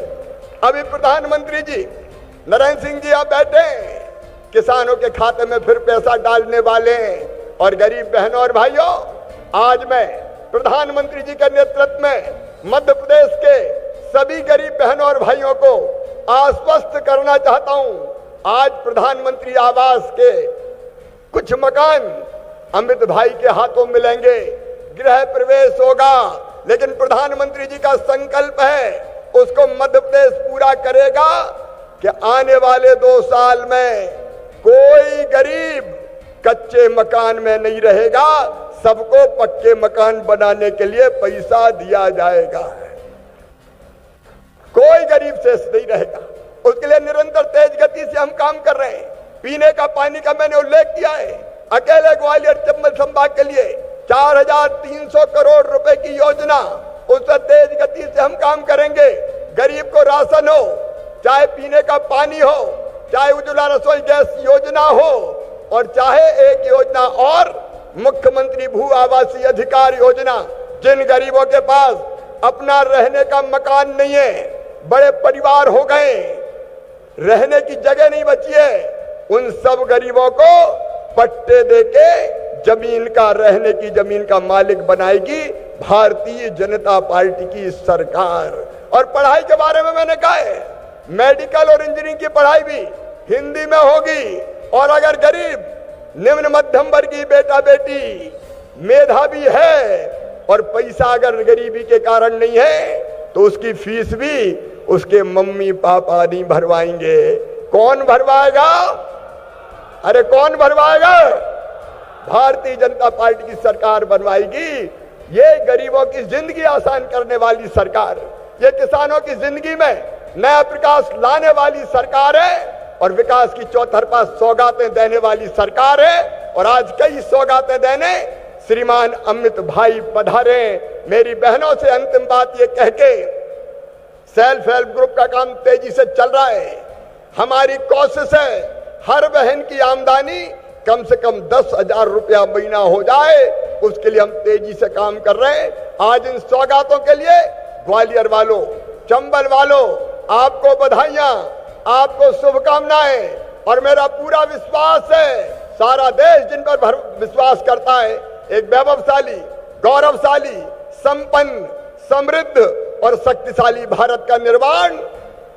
अभी प्रधानमंत्री जी नरेंद्र सिंह जी यहां बैठे हैं, किसानों के खाते में फिर पैसा डालने वाले हैं। और गरीब बहनों और भाइयों, आज मैं प्रधानमंत्री जी के नेतृत्व में मध्य प्रदेश के सभी गरीब बहनों और भाइयों को आश्वस्त करना चाहता हूं। आज प्रधानमंत्री आवास के कुछ मकान अमित भाई के हाथों मिलेंगे, गृह प्रवेश होगा, लेकिन प्रधानमंत्री जी का संकल्प है, उसको मध्य प्रदेश पूरा करेगा कि आने वाले 2 साल में कोई गरीब कच्चे मकान में नहीं रहेगा, सबको पक्के मकान बनाने के लिए पैसा दिया जाएगा। कोई गरीब शेष नहीं रहेगा। उसके लिए निरंतर तेज गति से हम काम कर रहे हैं। पीने का पानी का मैंने उल्लेख किया है। अकेले ग्वालियर चंबल संभाग के लिए 4,300 करोड़ रुपए की योजना, उससे तेज गति से हम काम करेंगे। गरीब को राशन हो, चाहे पीने का पानी हो, चाहे उज्ज्वला रसोई गैस योजना हो, और चाहे एक योजना और मुख्यमंत्री भू आवासीय अधिकार योजना, जिन गरीबों के पास अपना रहने का मकान नहीं है, बड़े परिवार हो गए, रहने की जगह नहीं बची है, उन सब गरीबों को पट्टे देके जमीन का, रहने की जमीन का मालिक बनाएगी भारतीय जनता पार्टी की सरकार। और पढ़ाई के बारे में मैंने कहा है, मेडिकल और इंजीनियरिंग की पढ़ाई भी हिंदी में होगी। और अगर गरीब निम्न मध्यम वर्गीय बेटा बेटी मेधावी है और पैसा अगर गरीबी के कारण नहीं है तो उसकी फीस भी उसके मम्मी पापा नहीं भरवाएंगे। कौन भरवाएगा? अरे कौन भरवाएगा? भारतीय जनता पार्टी की सरकार बनवाएगी। ये गरीबों की जिंदगी आसान करने वाली सरकार, ये किसानों की जिंदगी में नया प्रकाश लाने वाली सरकार है और विकास की चौतरफा सौगातें देने वाली सरकार है। और आज कई सौगातें देने श्रीमान अमित भाई पधारे। मेरी बहनों से अंतिम बात ये कह के, सेल्फ हेल्प ग्रुप का काम तेजी से चल रहा है। हमारी कोशिश है हर बहन की आमदनी कम से कम 10,000 रुपया महीना हो जाए, उसके लिए हम तेजी से काम कर रहे हैं। आज इन सौगातों के लिए ग्वालियर वालों, चंबल वालों, आपको बधाइयां, आपको शुभकामनाएं। और मेरा पूरा विश्वास है, सारा देश जिन पर विश्वास करता है, एक वैभवशाली, गौरवशाली, संपन्न, समृद्ध और शक्तिशाली भारत का निर्माण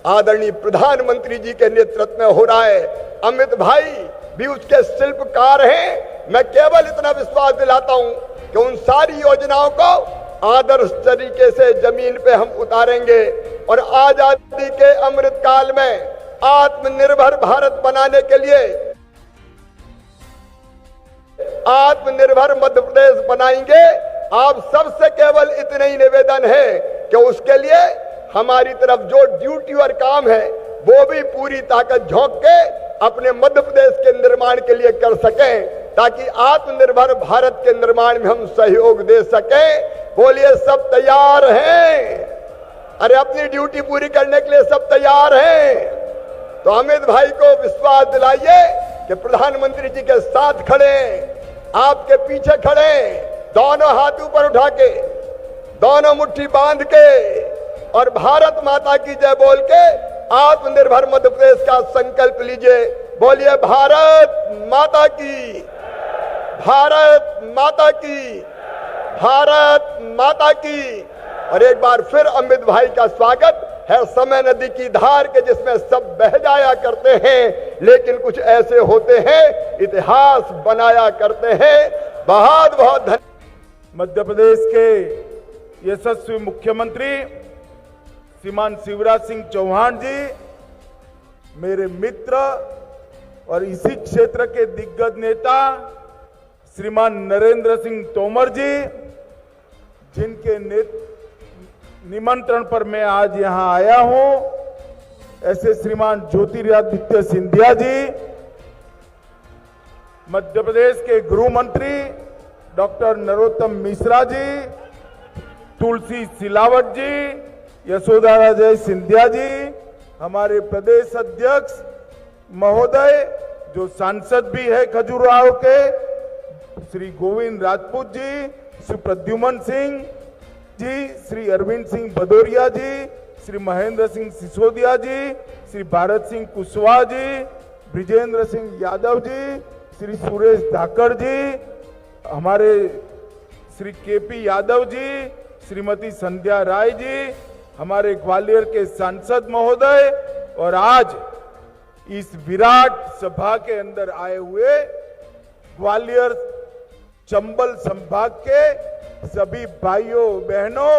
आदरणीय प्रधानमंत्री जी के नेतृत्व में हो रहा है। अमित भाई भी उसके शिल्पकार हैं। मैं केवल इतना विश्वास दिलाता हूं कि उन सारी योजनाओं को आदर्श तरीके से जमीन पे हम उतारेंगे और आजादी के अमृत काल में आत्मनिर्भर भारत बनाने के लिए, आत्मनिर्भर मध्य प्रदेश बनाएंगे। आप सबसे केवल इतना ही निवेदन है कि उसके लिए हमारी तरफ जो ड्यूटी और काम है वो भी पूरी ताकत झोंक के अपने मध्य प्रदेश के निर्माण के लिए कर सकें, ताकि आत्मनिर्भर भारत के निर्माण में हम सहयोग दे सकें। बोलिए सब तैयार हैं? अरे अपनी ड्यूटी पूरी करने के लिए सब तैयार हैं? तो अमित भाई को विश्वास दिलाइए कि प्रधानमंत्री जी के साथ खड़े, आपके पीछे खड़े, दोनों हाथ ऊपर उठा के, दोनों मुट्ठी बांध के और भारत माता की जय बोल के आत्मनिर्भर मध्य प्रदेश का संकल्प लीजिए। बोलिए भारत माता की, भारत माता की, भारत माता की। और एक बार फिर अमित भाई का स्वागत है समय नदी की धार के, जिसमें सब बह जाया करते हैं लेकिन कुछ ऐसे होते हैं इतिहास बनाया करते हैं। बहुत बहुत धन्यवाद। मध्य प्रदेश के यशस्वी मुख्यमंत्री श्रीमान शिवराज सिंह चौहान जी, मेरे मित्र और इसी क्षेत्र के दिग्गज नेता श्रीमान नरेंद्र सिंह तोमर जी, जिनके निमंत्रण पर मैं आज यहां आया हूं, ऐसे श्रीमान ज्योतिरादित्य सिंधिया जी, मध्य प्रदेश के गृह मंत्री डॉक्टर नरोत्तम मिश्रा जी, तुलसी सिलावट जी, यशोदा राजे सिंधिया जी, हमारे प्रदेश अध्यक्ष महोदय जो सांसद भी है खजुराहो के, श्री गोविंद राजपूत जी, श्री प्रद्युमन सिंह जी, श्री अरविंद सिंह भदौरिया जी, श्री महेंद्र सिंह सिसोदिया जी, श्री भारत सिंह कुशवाहा जी, ब्रिजेंद्र सिंह यादव जी, श्री सुरेश धाकड़ जी, हमारे श्री केपी यादव जी, श्रीमती संध्या राय जी, हमारे ग्वालियर के सांसद महोदय और आज इस विराट सभा के अंदर आए हुए ग्वालियर चंबल संभाग के सभी भाइयों बहनों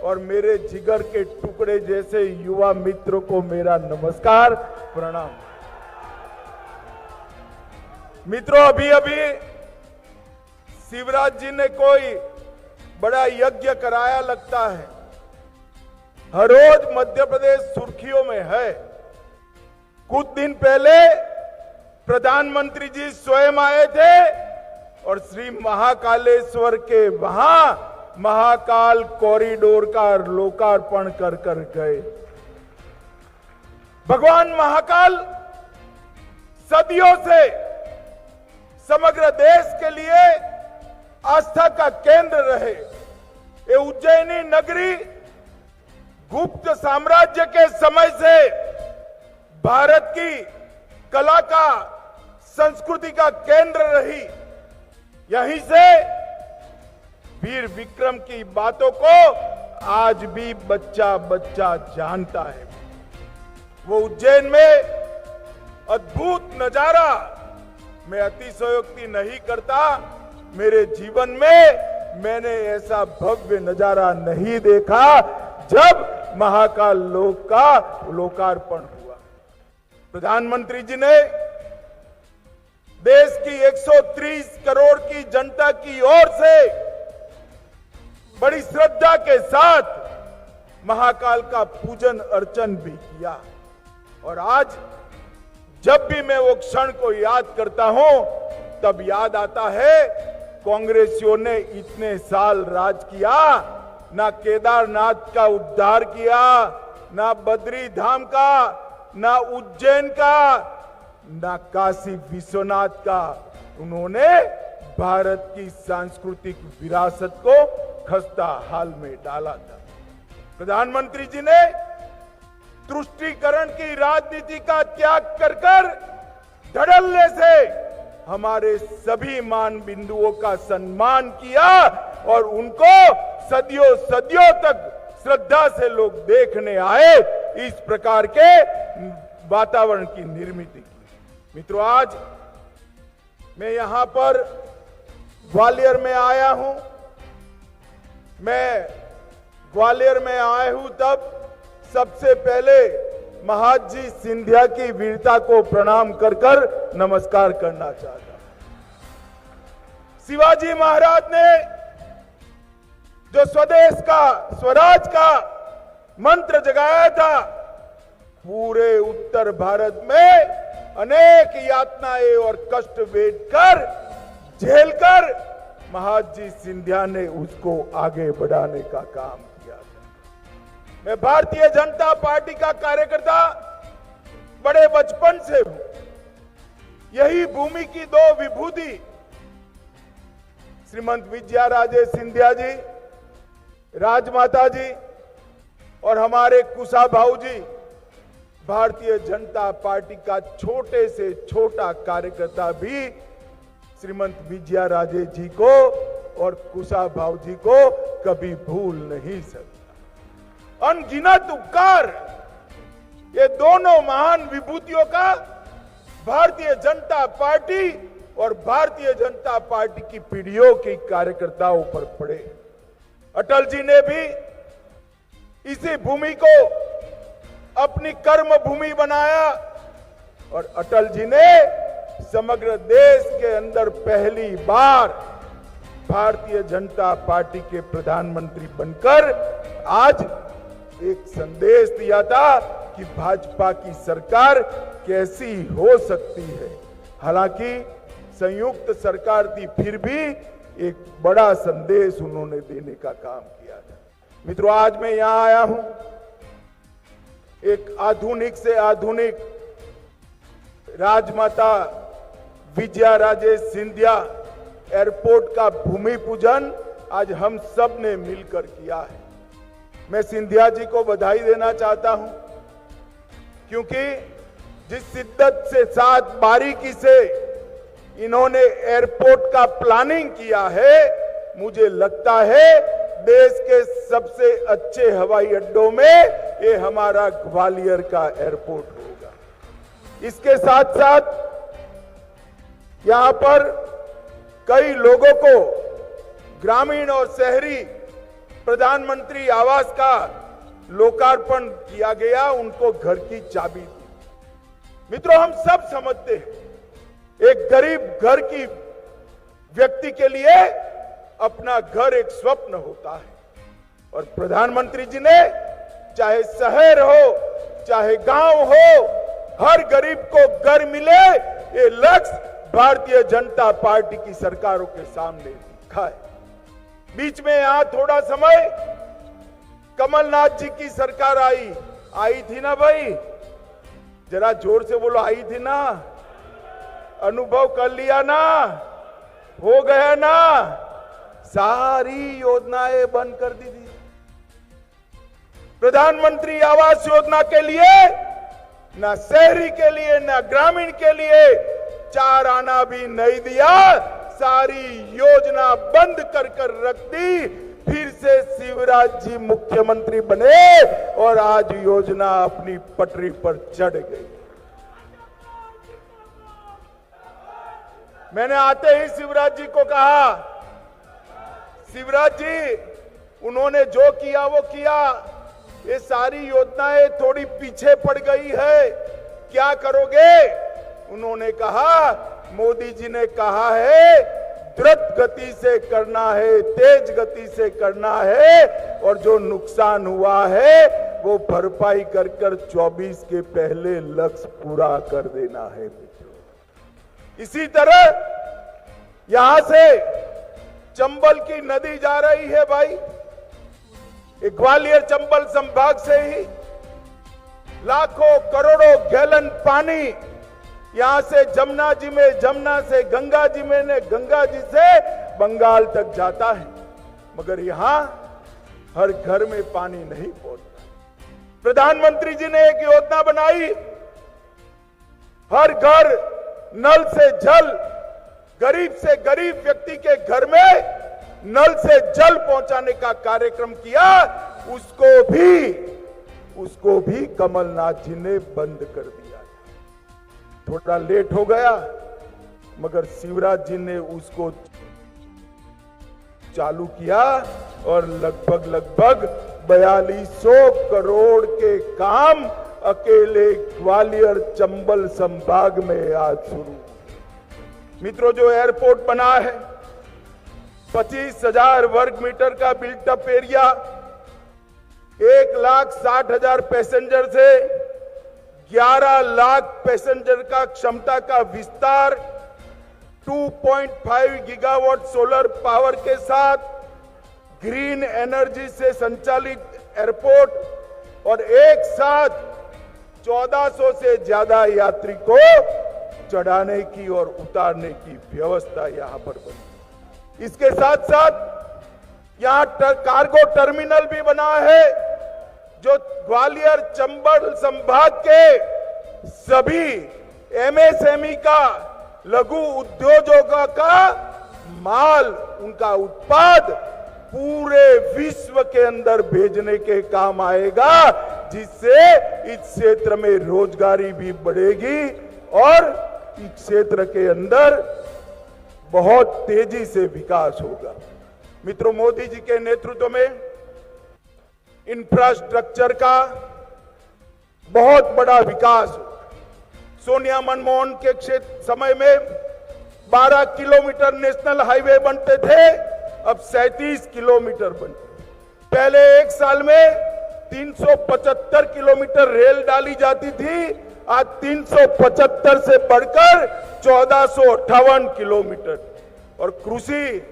और मेरे जिगर के टुकड़े जैसे युवा मित्रों को मेरा नमस्कार, प्रणाम। मित्रों, अभी अभी शिवराज जी ने कोई बड़ा यज्ञ कराया लगता है। हर रोज मध्य प्रदेश सुर्खियों में है। कुछ दिन पहले प्रधानमंत्री जी स्वयं आए थे और श्री महाकालेश्वर के वहां महाकाल कॉरिडोर का लोकार्पण कर गए। भगवान महाकाल सदियों से समग्र देश के लिए आस्था का केंद्र रहे। ये उज्जैनी नगरी गुप्त साम्राज्य के समय से भारत की कला का, संस्कृति का केंद्र रही। यहीं से वीर विक्रम की बातों को आज भी बच्चा बच्चा जानता है। वो उज्जैन में अद्भुत नजारा, मैं अतिशयोक्ति नहीं करता, मेरे जीवन में मैंने ऐसा भव्य नजारा नहीं देखा जब महाकाल लोक का लोकार्पण हुआ। प्रधानमंत्री जी ने देश की 130 करोड़ की जनता की ओर से बड़ी श्रद्धा के साथ महाकाल का पूजन अर्चन भी किया। और आज जब भी मैं वो क्षण को याद करता हूं तब याद आता है कांग्रेसियों ने इतने साल राज किया, ना केदारनाथ का उद्धार किया, ना बद्री धाम का, ना उज्जैन का, ना काशी विश्वनाथ का। उन्होंने भारत की सांस्कृतिक विरासत को खस्ता हाल में डाला था। प्रधानमंत्री जी ने तुष्टीकरण की राजनीति का त्याग कर धड़ल्ले से हमारे सभी मान बिंदुओं का सम्मान किया और उनको सदियों सदियों तक श्रद्धा से लोग देखने आए। इस प्रकार के वातावरण की निर्मित की। मित्रों, आज मैं यहां पर ग्वालियर में आया हूं। मैं ग्वालियर में आया हूं तब सबसे पहले महाजी सिंधिया की वीरता को प्रणाम कर नमस्कार करना चाहता हूं। शिवाजी महाराज ने जो स्वदेश का, स्वराज का मंत्र जगाया था, पूरे उत्तर भारत में अनेक यातनाएं और कष्ट वेठकर, झेलकर महाजी सिंधिया ने उसको आगे बढ़ाने का काम किया था। मैं भारतीय जनता पार्टी का कार्यकर्ता बड़े बचपन से हूं। यही भूमि की दो विभूति श्रीमंत विजयाराजे सिंधिया जी, राजमाता जी और हमारे कुशा भाऊ जी, भारतीय जनता पार्टी का छोटे से छोटा कार्यकर्ता भी श्रीमंत विजयाराजे जी को और कुशा भाऊ जी को कभी भूल नहीं सकता। अनगिनत उपकार ये दोनों महान विभूतियों का भारतीय जनता पार्टी और भारतीय जनता पार्टी की पीढ़ियों के कार्यकर्ताओं पर पड़े। अटल जी ने भी इसी भूमि को अपनी कर्म भूमि बनाया और अटल जी ने समग्र देश के अंदर पहली बार भारतीय जनता पार्टी के प्रधानमंत्री बनकर आज एक संदेश दिया था कि भाजपा की सरकार कैसी हो सकती है। हालांकि संयुक्त सरकार थी, फिर भी एक बड़ा संदेश उन्होंने देने का काम किया था। मित्रों, आज मैं यहां आया हूं एक आधुनिक से आधुनिक राजमाता विजयाराजे सिंधिया एयरपोर्ट का भूमि पूजन आज हम सब ने मिलकर किया है। मैं सिंधिया जी को बधाई देना चाहता हूं, क्योंकि जिस शिद्दत से साथ बारीकी से इन्होंने एयरपोर्ट का प्लानिंग किया है, मुझे लगता है देश के सबसे अच्छे हवाई अड्डों में ये हमारा ग्वालियर का एयरपोर्ट होगा। इसके साथ साथ यहां पर कई लोगों को ग्रामीण और शहरी प्रधानमंत्री आवास का लोकार्पण किया गया, उनको घर की चाबी दी। मित्रों, हम सब समझते हैं एक गरीब घर की व्यक्ति के लिए अपना घर एक स्वप्न होता है और प्रधानमंत्री जी ने चाहे शहर हो चाहे गांव हो, हर गरीब को घर मिले, ये लक्ष्य भारतीय जनता पार्टी की सरकारों के सामने रखा है। बीच में यहां थोड़ा समय कमलनाथ जी की सरकार आई थी ना भाई, जरा जोर से बोलो, आई थी ना, अनुभव कर लिया ना, हो गया ना, सारी योजनाएं बंद कर दी थी। प्रधानमंत्री आवास योजना के लिए, ना शहरी के लिए, ना ग्रामीण के लिए 4 आना भी नहीं दिया। सारी योजना बंद कर कर रख दी। फिर से शिवराज जी मुख्यमंत्री बने और आज योजना अपनी पटरी पर चढ़ गई। मैंने आते ही शिवराज जी को कहा, शिवराज जी उन्होंने जो किया वो किया, ये सारी योजनाएं थोड़ी पीछे पड़ गई है, क्या करोगे? उन्होंने कहा, मोदी जी ने कहा है द्रुत गति से करना है, तेज गति से करना है, और जो नुकसान हुआ है वो भरपाई कर कर 24 के पहले लक्ष्य पूरा कर देना है। इसी तरह यहां से चंबल की नदी जा रही है भाई, ग्वालियर चंबल संभाग से ही लाखों करोड़ों गैलन पानी यहां से जमुना जी में, जमुना से गंगा जी में, ने गंगा जी से बंगाल तक जाता है, मगर यहां हर घर में पानी नहीं पहुंचता। प्रधानमंत्री जी ने एक योजना बनाई, हर घर नल से जल, गरीब से गरीब व्यक्ति के घर में नल से जल पहुंचाने का कार्यक्रम किया। उसको भी कमलनाथ जी ने बंद कर दिया। थोड़ा लेट हो गया, मगर शिवराज जी ने उसको चालू किया और लगभग 4200 करोड़ के काम अकेले ग्वालियर चंबल संभाग में आज शुरू। मित्रों, जो एयरपोर्ट बना है, 25,000 वर्ग मीटर का बिल्टअप एरिया, 1,60,000 पैसेंजर से 11 लाख पैसेंजर का क्षमता का विस्तार, 2.5 गीगावाट सोलर पावर के साथ ग्रीन एनर्जी से संचालित एयरपोर्ट और एक साथ 1400 से ज्यादा यात्री को चढ़ाने की और उतारने की व्यवस्था यहां पर बनी। इसके साथ साथ यहां कार्गो टर्मिनल भी बना है, जो ग्वालियर चंबल संभाग के सभी एमएसएमई का, लघु उद्योगों का माल, उनका उत्पाद पूरे विश्व के अंदर भेजने के काम आएगा, जिससे इस क्षेत्र में रोजगारी भी बढ़ेगी और इस क्षेत्र के अंदर बहुत तेजी से विकास होगा। मित्रों, मोदी जी के नेतृत्व में इंफ्रास्ट्रक्चर का बहुत बड़ा विकास हुआ। सोनिया मनमोहन के समय में 12 किलोमीटर नेशनल हाईवे बनते थे, अब 37 किलोमीटर बने। पहले एक साल में 375 किलोमीटर रेल डाली जाती थी, आज 375 से बढ़कर 1458 किलोमीटर। और कृषि,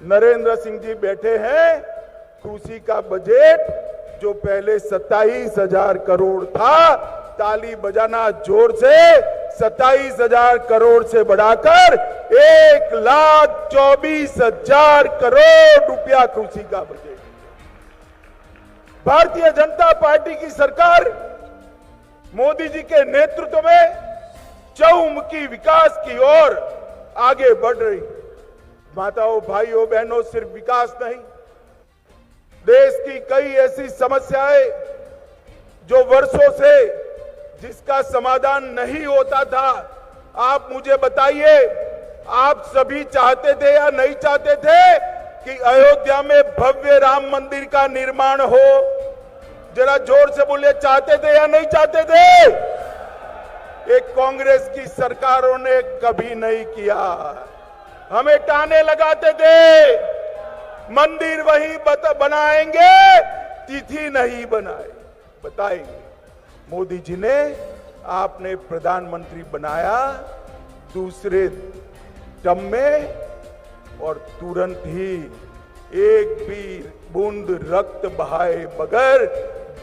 नरेंद्र सिंह जी बैठे हैं, कृषि का बजट जो पहले 27,000 करोड़ था, ताली बजाना जोर से, 27,000 करोड़ से बढ़ाकर 1,24,000 करोड़ रुपया कृषि का बजट। भारतीय जनता पार्टी की सरकार मोदी जी के नेतृत्व में चहुमुखी विकास की ओर आगे बढ़ रही। माताओं, भाइयों, बहनों, सिर्फ विकास नहीं, देश की कई ऐसी समस्याएं जो वर्षों से जिसका समाधान नहीं होता था, आप मुझे बताइए, आप सभी चाहते थे या नहीं चाहते थे कि अयोध्या में भव्य राम मंदिर का निर्माण हो? जरा जोर से बोलिए, चाहते थे या नहीं चाहते थे? एक कांग्रेस की सरकारों ने कभी नहीं किया। हमें ताने लगाते थे, मंदिर वही बनाएंगे, तिथि नहीं बताएंगे। मोदी जी ने आपने प्रधानमंत्री बनाया दूसरे टर्म में, और तुरंत ही एक भी बूंद रक्त बहाए बगैर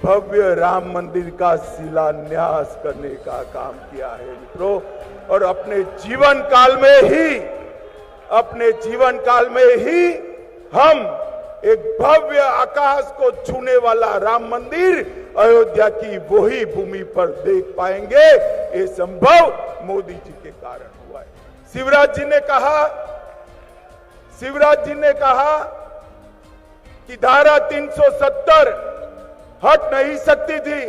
भव्य राम मंदिर का शिलान्यास करने का काम किया है मित्रों। और अपने जीवन काल में ही हम एक भव्य आकाश को छूने वाला राम मंदिर अयोध्या की वही भूमि पर देख पाएंगे। ये संभव मोदी जी के कारण हुआ है। शिवराज जी ने कहा कि धारा 370 हट नहीं सकती थी।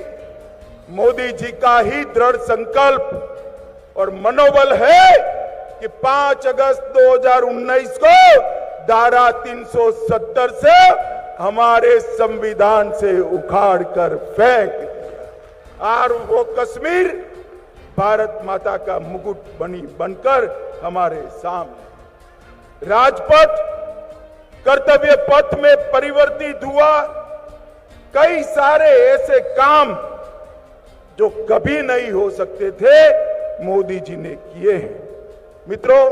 मोदी जी का ही दृढ़ संकल्प और मनोबल है कि 5 अगस्त 2019 को धारा 370 से हमारे संविधान से उखाड़ कर फेंक दिया और वो कश्मीर भारत माता का मुकुट बनकर हमारे सामने। राजपथ कर्तव्य पथ में परिवर्तित हुआ। कई सारे ऐसे काम जो कभी नहीं हो सकते थे मोदी जी ने किए हैं। मित्रों,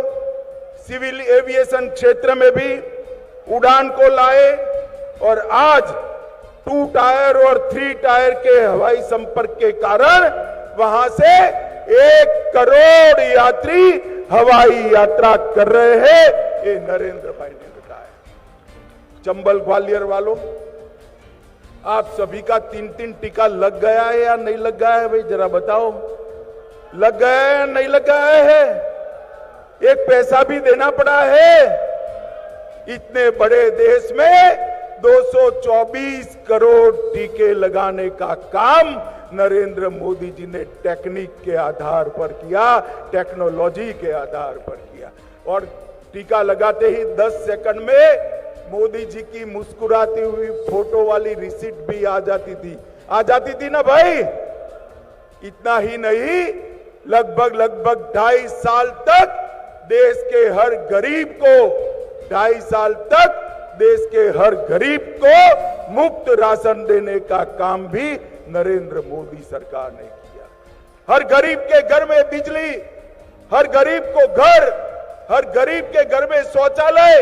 सिविल एविएशन क्षेत्र में भी उड़ान को लाए और आज 2 टायर और 3 टायर के हवाई संपर्क के कारण वहां से 1 करोड़ यात्री हवाई यात्रा कर रहे हैं। ये नरेंद्र भाई ने बताया। चंबल ग्वालियर वालों, आप सभी का 3-3 टीका लग गया है या नहीं लग गया है? भाई जरा बताओ, लग गया है या नहीं लग गया है? एक पैसा भी देना पड़ा है। इतने बड़े देश में 224 करोड़ टीके लगाने का काम नरेंद्र मोदी जी ने टेक्निक के आधार पर किया, टेक्नोलॉजी के आधार पर किया। और टीका लगाते ही 10 सेकंड में मोदी जी की मुस्कुराती हुई फोटो वाली रिसीट भी आ जाती थी ना भाई। इतना ही नहीं, लगभग 2.5 साल तक देश के हर गरीब को 2.5 साल तक देश के हर गरीब को मुफ्त राशन देने का काम भी नरेंद्र मोदी सरकार ने किया। हर गरीब के घर में बिजली, हर गरीब को घर, हर गरीब के घर में शौचालय,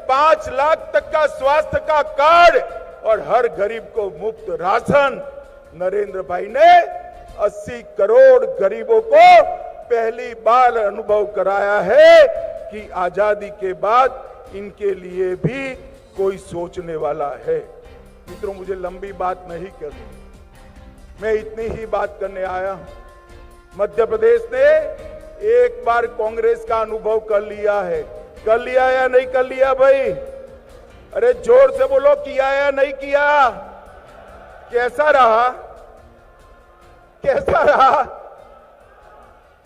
5 लाख तक का स्वास्थ्य का कार्ड और हर गरीब को मुफ्त राशन। नरेंद्र भाई ने 80 करोड़ गरीबों को पहली बार अनुभव कराया है कि आजादी के बाद इनके लिए भी कोई सोचने वाला है। मित्रों, मुझे लंबी बात नहीं करनी, मैं इतनी ही बात करने आया हूं। मध्य प्रदेश ने एक बार कांग्रेस का अनुभव कर लिया है। कर लिया या नहीं कर लिया भाई? अरे जोर से बोलो, किया या नहीं किया? कैसा रहा? कैसा रहा?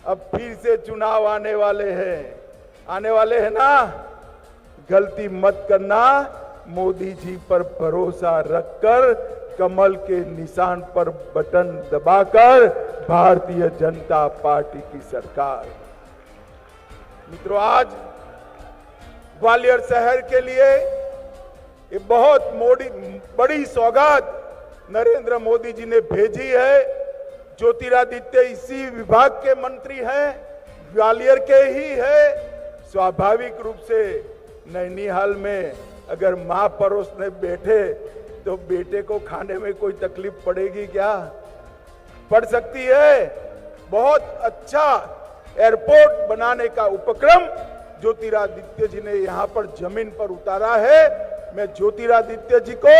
अब फिर से चुनाव आने वाले हैं ना। गलती मत करना। मोदी जी पर भरोसा रखकर कमल के निशान पर बटन दबाकर भारतीय जनता पार्टी की सरकार। मित्रों, आज ग्वालियर शहर के लिए ये बहुत बड़ी सौगात नरेंद्र मोदी जी ने भेजी है। ज्योतिरादित्य इसी विभाग के मंत्री हैं, ग्वालियर के ही है। स्वाभाविक रूप से नैनीहाल में अगर मां परोसने बैठे तो बेटे को खाने में कोई तकलीफ पड़ेगी क्या? पड़ सकती है। बहुत अच्छा एयरपोर्ट बनाने का उपक्रम ज्योतिरादित्य जी ने यहां पर जमीन पर उतारा है। मैं ज्योतिरादित्य जी को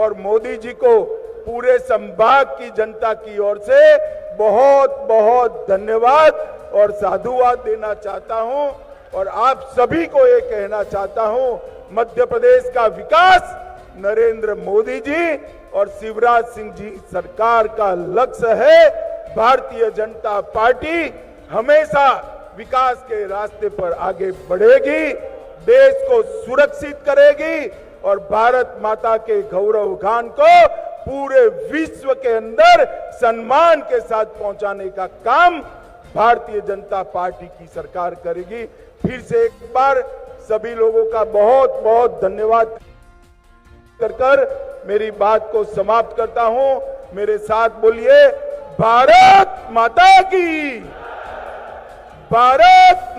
और मोदी जी को पूरे संभाग की जनता की ओर से बहुत बहुत धन्यवाद और साधुवाद देना चाहता हूं। और आप सभी को ये कहना चाहता हूं, मध्य प्रदेश का विकास नरेंद्र मोदी जी और शिवराज सिंह जी सरकार का लक्ष्य है। भारतीय जनता पार्टी हमेशा विकास के रास्ते पर आगे बढ़ेगी, देश को सुरक्षित करेगी और भारत माता के गौरव गान को पूरे विश्व के अंदर सम्मान के साथ पहुंचाने का काम भारतीय जनता पार्टी की सरकार करेगी। फिर से एक बार सभी लोगों का बहुत बहुत धन्यवाद कर मेरी बात को समाप्त करता हूं। मेरे साथ बोलिए, भारत माता की, भारत